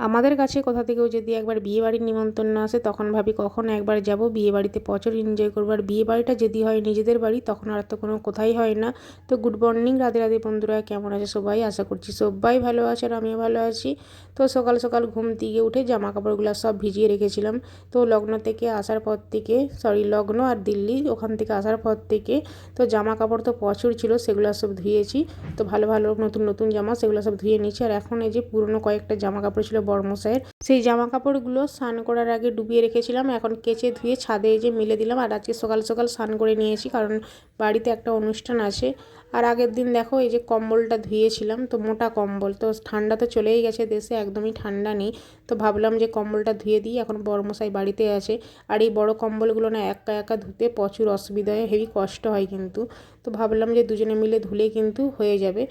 আমাদের কাছে কোথা থেকেও যদি একবার বিয়েবাড়ির নিমন্ত্রণ না আসে তখন ভাবি কখন একবার যাব বিয়েবাড়িতে, প্রচুর এনজয় করবো। আর বিয়েবাড়িটা যদি হয় নিজেদের বাড়ি তখন আর তো কোনো কোথায় হয় না। তো গুড মর্নিং, রাধে রাধে বন্ধুরা, কেমন আছে সবাই? আশা করছি সবাই ভালো আছে আর আমিও ভালো আছি। তো সকাল সকাল ঘুম থেকে উঠে জামা কাপড়গুলো সব ভিজিয়ে রেখেছিলাম। তো লগ্ন থেকে আসার পর থেকে, লগ্ন আর দিল্লি ওখান থেকে আসার পর থেকে তো জামা কাপড় তো প্রচুর ছিল, সেগুলো সব ধুয়েছি। তো ভালো ভালো নতুন নতুন জামা, সেগুলো সব ধুয়ে নিচ্ছি। আর এখন এই যে পুরনো কয়েকটা জামা কাপড় ছিল বড়মশাইয়ের, সেই জামা কাপড়গুলো স্নান করার আগে ডুবিয়ে রেখেছিলাম, এখন কেচে ধুয়ে ছাদে এই যে মেলে দিলাম। আর আজকে সকাল সকাল স্নান করে নিয়েছি, কারণ বাড়িতে একটা অনুষ্ঠান আছে। আর আগের দিন দেখো এই যে কম্বলটা ধুয়েছিলাম, তো মোটা কম্বল, তো ঠান্ডা তো চলেই গেছে দেশে, একদমই ঠান্ডা নেই। তো ভাবলাম যে কম্বলটা ধুয়ে দিই, এখন বড়মশাই বাড়িতে আছে। আর এই বড় কম্বলগুলো না একা একা ধুতে প্রচুর অসুবিধা হয়, হেভি কষ্ট হয় কিন্তু। তো ভাবলাম যে দুজনে মিলে ধুলে কিন্তু হয়ে যাবে।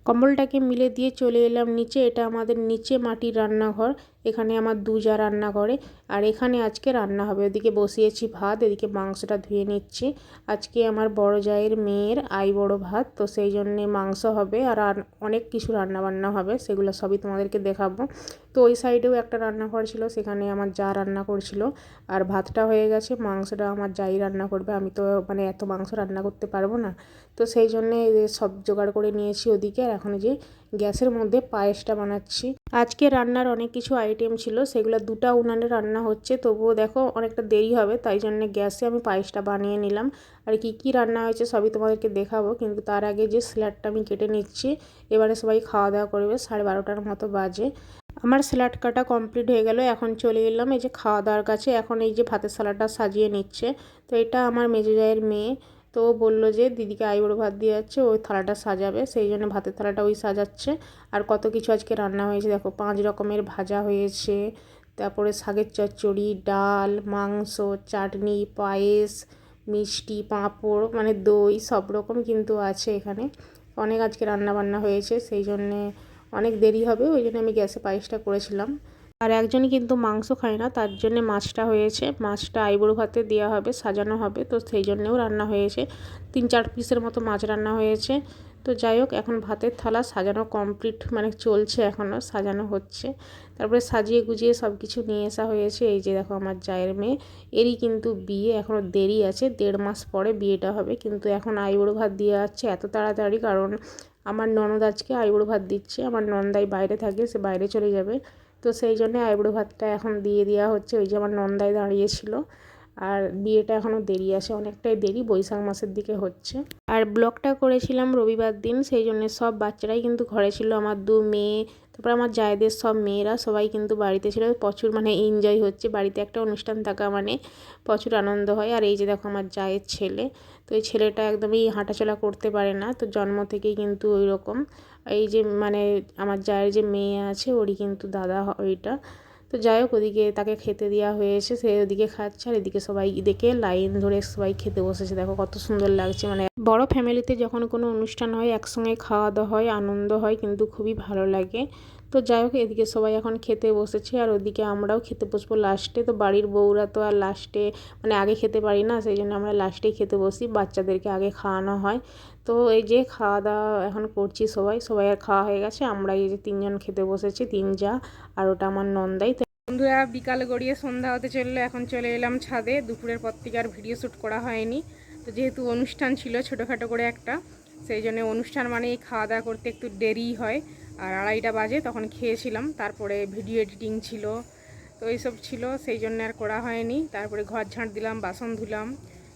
কম্বলটাকে মিলে দিয়ে চলে এলাম নিচে। এটা আমাদের নিচে মাটির রান্নাঘর, এখানে আমার দুজা রান্না করে। আর এখানে আজকে রান্না হবে। ওদিকে বসিয়েছি ভাত, এদিকে মাংসটা ধুয়ে নিচ্ছি। আজকে আমার বড় জায়ের মেয়ের বড় ভাত, তো সেই জন্যে মাংস হবে আর অনেক কিছু রান্না বান্না হবে, সেগুলো সবই তোমাদেরকে দেখাবো। তো ওই সাইডেও একটা রান্নাঘর ছিল, সেখানে আমার যা রান্না করছিল। আর ভাতটা হয়ে গেছে, মাংসটা আমার যাই রান্না করবে, আমি তো মানে এত মাংস রান্না করতে পারবো না। তো সেই জন্যে সব জোগাড় করে নিয়েছি ওদিকে। আর এখন যে গ্যাসের মধ্যে পায়েসটা বানাচ্ছি। আজকে রান্নার অনেক কিছু আইটেম ছিল, সেগুলো দুটো উনানে রান্না হচ্ছে, তবুও দেখো অনেকটা দেরি হবে, তাই জন্য গ্যাসে আমি পায়েসটা বানিয়ে নিলাম। আর কি কি রান্না হয়েছে সবই তোমাদেরকে দেখাবো, কিন্তু তার আগে যে স্যালাডটা আমি কেটে নিচ্ছি। এবারে সবাই খাওয়া দাওয়া করবে, 12:30টার মতো বাজে। আমার স্যালাড কাটা কমপ্লিট হয়ে গেল, এখন চলে এলাম এই যে খাওয়া দাওয়ার কাছে। এখন এই যে ভাতের থালাটা সাজিয়ে নিচ্ছে। তো এটা আমার মেজো জায়ের মেয়ে, তো ও বললো যে দিদিকে আইবুড়ো ভাত দিয়ে যাচ্ছে, ওই থালাটা সাজাবে, সেই জন্য ভাতের থালাটা ওই সাজাচ্ছে। আর কত কিছু আজকে রান্না হয়েছে দেখো, 5 রকমের ভাজা হয়েছে, তারপরে শাকের চচ্চড়ি, ডাল, মাংস, চাটনি, পায়েস, মিষ্টি, পাঁপড়, মানে দই, সব রকম কিন্তু আছে এখানে। অনেক আজকে রান্না বান্না হয়েছে, সেই জন্যে অনেক দেরি হবে, ওই জন্য আমি গ্যাসে পায়েসটা করেছিলাম। আর একজনই কিন্তু মাংস খায় না, তার জন্য মাছটা হয়েছে, মাছটা আইবুড়ো ভাতে দেওয়া হবে, সাজানো হবে, তো সেই জন্যেও রান্না হয়েছে। 3-4 পিসের মতো মাছ রান্না হয়েছে। তো যাই হোক, এখন ভাতের থালা সাজানো কমপ্লিট, মানে চলছে, এখনও সাজানো হচ্ছে। তারপরে সাজিয়ে গুজিয়ে সব কিছু নিয়ে আসা হয়েছে। এই যে দেখো আমার জায়ের মেয়ে, এরই কিন্তু বিয়ে, এখনও দেরি আছে, 1.5 মাস পরে বিয়েটা হবে, কিন্তু এখন আইবুড়ো ভাত দিয়ে যাচ্ছে এত তাড়াতাড়ি, কারণ আমার ননদ আজকে আইবুড়ো ভাত দিচ্ছে। আমার নন্দাই বাইরে থাকে, সে বাইরে চলে যাবে, তো সেই জন্য আইবুড়ো ভাতটা এখন দিয়ে দেওয়া হচ্ছে। ওই যে আমার নন্দাই দাঁড়িয়েছিল। আর বিয়েটা এখনও দেরি আছে, অনেকটাই দেরি, বৈশাখ মাসের দিকে হচ্ছে। আর ব্লগটা করেছিলাম রবিবার দিন, সেই জন্য সব বাচ্চারাই কিন্তু ঘরে ছিল, আমার 2 মেয়ে, তারপর আমার জায়েদের সব মেয়েরা সবাই কিন্তু বাড়িতে ছিল। প্রচুর মানে এনজয় হচ্ছে, বাড়িতে একটা অনুষ্ঠান থাকা মানে প্রচুর আনন্দ হয়। আর এই যে দেখো আমার জায়ের ছেলে, তো এই ছেলেটা একদমই হাঁটাচলা করতে পারে না, তো জন্ম থেকেই কিন্তু ওই রকম। এই যে মানে আমার জায়ের যে মেয়ে আছে, ওরই কিন্তু দাদা ওইটা। তো যাই হোক, ওদিকে তাকে খেতে দেওয়া হয়েছে, সে ওদিকে খাচ্ছে, আর এদিকে সবাই দেখে লাইন ধরে সবাই খেতে বসেছে। দেখো কত সুন্দর লাগছে, মানে বড় ফ্যামিলিতে যখন কোনো অনুষ্ঠান হয় একসঙ্গে খাওয়া দাওয়া হয়, আনন্দ হয়, কিন্তু খুবই ভালো লাগে। তো যাই হোক, এদিকে সবাই এখন খেতে বসেছে, আর ওদিকে আমরাও খেতে বসবো লাস্টে। তো বাড়ির বউরা তো আর লাস্টে মানে আগে খেতে পারি না, সেই জন্য আমরা লাস্টেই খেতে বসি, বাচ্চাদেরকে আগে খাওয়ানো হয়। তো এই যে খাওয়া দাওয়া এখন করছি, সবাই আর খাওয়া হয়ে গেছে, আমরা এই যে 3 জন খেতে বসেছি, 3 যা, আর ওটা আমার নন্দাই। বন্ধুরা, বিকাল গড়িয়ে সন্ধ্যা হতে চললো, এখন চলে এলাম ছাদে। দুপুরের পর থেকে আর ভিডিও শ্যুট করা হয়নি, তো যেহেতু অনুষ্ঠান ছিল ছোটোখাটো করে একটা, সেই জন্য অনুষ্ঠান মানে খাওয়া দাওয়া করতে একটু দেরি হয়। আর 2:30টা বাজে, তখন খেয়েছিলাম, তারপরে ভিডিও এডিটিং ছিল, তো এইসব ছিল, সেই জন্য আর করা হয়নি। তারপরে ঘর ঝাঁট দিলাম, বাসন ধুলাম,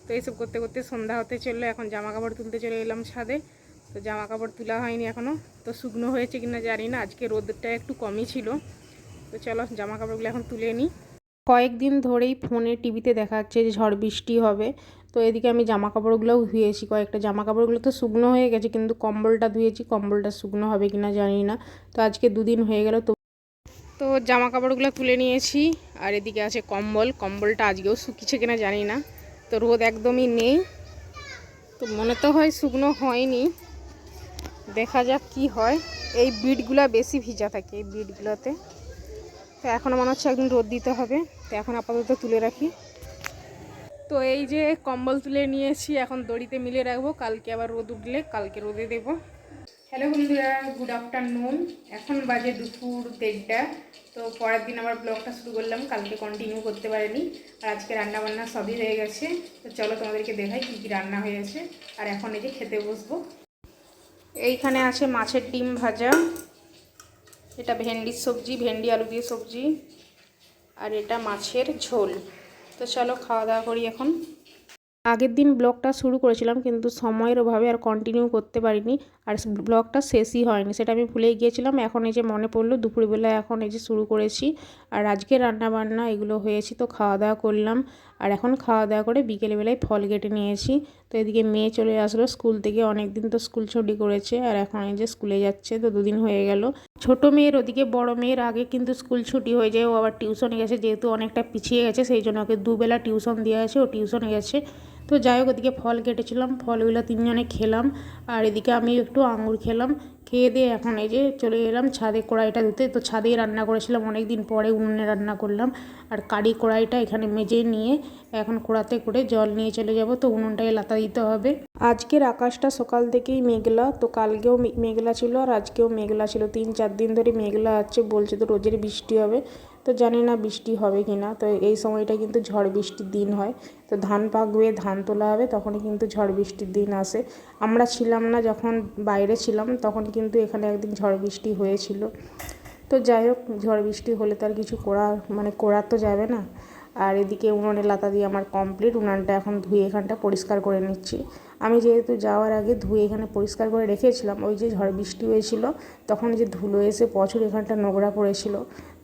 তো এইসব করতে করতে সন্ধ্যা হতে চললো। এখন জামা কাপড় তুলতে চলে এলাম ছাদে। তো জামা কাপড় তোলা হয়নি এখনও, তো শুকনো হয়েছে কিনা জানি না, আজকে রোদটা একটু কমই ছিল। তো চলো জামা কাপড়গুলো এখন তুলে নিই। কয়েকদিন ধরেই ফোনে টিভিতে দেখাচ্ছে যে ঝড় বৃষ্টি হবে, তো এদিকে আমি জামা কাপড়গুলোও ধুয়েছি, কয়েকটা জামা কাপড়গুলো তো শুকনো হয়ে গেছে, কিন্তু কম্বলটা ধুয়েছি, কম্বলটা শুকনো হবে কিনা জানি না। তো আজকে 2 দিন হয়ে গেল, তো জামা কাপড়গুলো তুলে নিয়েছি। আর এদিকে আছে কম্বলটা আজকেও শুকিয়েছে কিনা জানি না, তো রোদ একদমই নেই, তো মনে তো হয় শুকনো হয়নি, দেখা যাক কি হয়। এই বিটগুলো বেশি ভিজা থাকে, এই বিটগুলোতে, তো এখনও মনে হচ্ছে একদিন রোদ দিতে হবে, তো এখন আপাতত তুলে রাখি। তো এই যে কম্বল তুলে নিয়েছি, এখন দড়িতে মিলে রাখবো, কালকে আবার রোদ উঠলে কালকে রোদে দেবো। হ্যালো বন্ধুরা, গুড আফটারনুন। এখন বাজে দুপুর 1:30। তো পরের দিন আবার ব্লগটা শুরু করলাম, কালকে কন্টিনিউ করতে পারিনি। আর আজকে রান্নাবান্না সবই হয়ে গেছে। তো চলো তোমাদেরকে দেখাই কী কী রান্না হয়েছে। আর এখন এই যে খেতে বসবো। এইখানে আছে মাছের ডিম ভাজা, এটা ভেন্ডির সবজি, ভেন্ডি আলু দিয়ে সবজি, আর এটা মাছের ঝোল। তো চলো খাওয়া দাওয়া করি এখন। আগের দিন ব্লগটা শুরু করেছিলাম কিন্তু সময়ের অভাবে আর কন্টিনিউ করতে পারিনি, আর ব্লগটা শেষই হয়নি, সেটা আমি ভুলেই গিয়েছিলাম। এখন এই যে মনে পড়লো দুপুরবেলা, এখন এই যে শুরু করেছি। আর আজকে রান্না বান্না এগুলো হয়েছে, তো খাওয়া দাওয়া করলাম। আর এখন খাওয়া দাওয়া করে বিকেলবেলায় ফল কেটে নিয়েছি। তো এদিকে মেয়ে চলে আসলো স্কুল থেকে, অনেক দিন তো স্কুল ছুটি করেছে, আর এখন এই যে স্কুলে যাচ্ছে, তো 2 দিন হয়ে গেল। ছোট মেয়ের ওদিকে বড় মেয়ের আগে কিন্তু স্কুল ছুটি হয়ে যায়, ও আবার টিউশনে গেছে, যেহেতু অনেকটা পিছিয়ে গেছে সেই জন্য ওকে দুবেলা টিউশন দেওয়া আছে, ও টিউশনে গেছে। তো যাই হোক, ওদিকে ফল কেটেছিলাম, ফলগুলো 3 জনে খেলাম। আর এদিকে আমি একটু আঙুর খেলাম। খেয়ে দিয়ে এখন এই যে চলে এলাম ছাদে কড়াইটা ধুতে। তো ছাদেই রান্না করেছিলাম, অনেক দিন পরে উনুনে রান্না করলাম। আর কারি কড়াইটা এখানে মেজে নিয়ে এখন কড়াতে করে জল নিয়ে চলে যাব, তো উনুনটাকে লাতা দিতে হবে। আজকের আকাশটা সকাল থেকেই মেঘলা, তো কালকেও মেঘলা ছিল আর আজকেও মেঘলা ছিল, 3-4 দিন ধরে মেঘলা আছে, বলছে তো রোজের বৃষ্টি হবে। তো জানি না বৃষ্টি হবে কি না। তো এই সময়টা কিন্তু ঝড় বৃষ্টির দিন হয়, তো ধান পাকবে, ধান তোলা হবে, তখনই কিন্তু ঝড় বৃষ্টির দিন আসে। আমরা ছিলাম না যখন, বাইরে ছিলাম, তখন কিন্তু এখানে একদিন ঝড় বৃষ্টি হয়েছিল। তো যাই হোক, ঝড় বৃষ্টি হলে তো আর কিছু করা তো যাবে না। আর এদিকে উনুনে লাতা দিয়ে আমার কমপ্লিট, উনানটা এখন ধুয়ে এখানটা পরিষ্কার করে নিচ্ছি। আমি যেহেতু যাওয়ার আগে ধুয়ে এখানে পরিষ্কার করে রেখেছিলাম, ওই যে ঝড় বৃষ্টি হয়েছিল তখন যে ধুলো এসে প্রচুর এখানটা নোংরা পড়েছিল,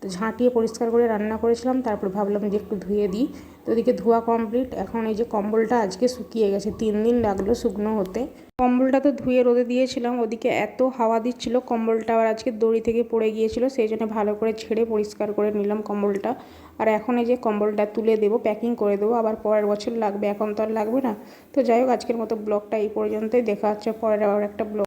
তো ঝাঁটিয়ে পরিষ্কার করে রান্না করেছিলাম। তারপর ভাবলাম যে একটু ধুয়ে দিই। তো ওদিকে ধোয়া কমপ্লিট। এখন এই যে কম্বলটা আজকে শুকিয়ে গেছে, 3 দিন লাগলো শুকনো হতে। কম্বলটা তো ধুয়ে রোদে দিয়েছিলাম, ওদিকে এত হাওয়া দিচ্ছিল, কম্বলটা আবার আজকে দড়ি থেকে পড়ে গিয়েছিল, সেই জন্য ভালো করে ছেড়ে পরিষ্কার করে নিলাম কম্বলটা। আর এখন এই যে কম্বলটা তুলে দেবো, প্যাকিং করে দেবো, আবার পরের বছর লাগবে, এখন তো আর লাগবে না। তো যাই হোক, আজকের মতো ব্লগটা এই পর্যন্তই। দেখা হচ্ছে পরের আবার একটা ব্লগ।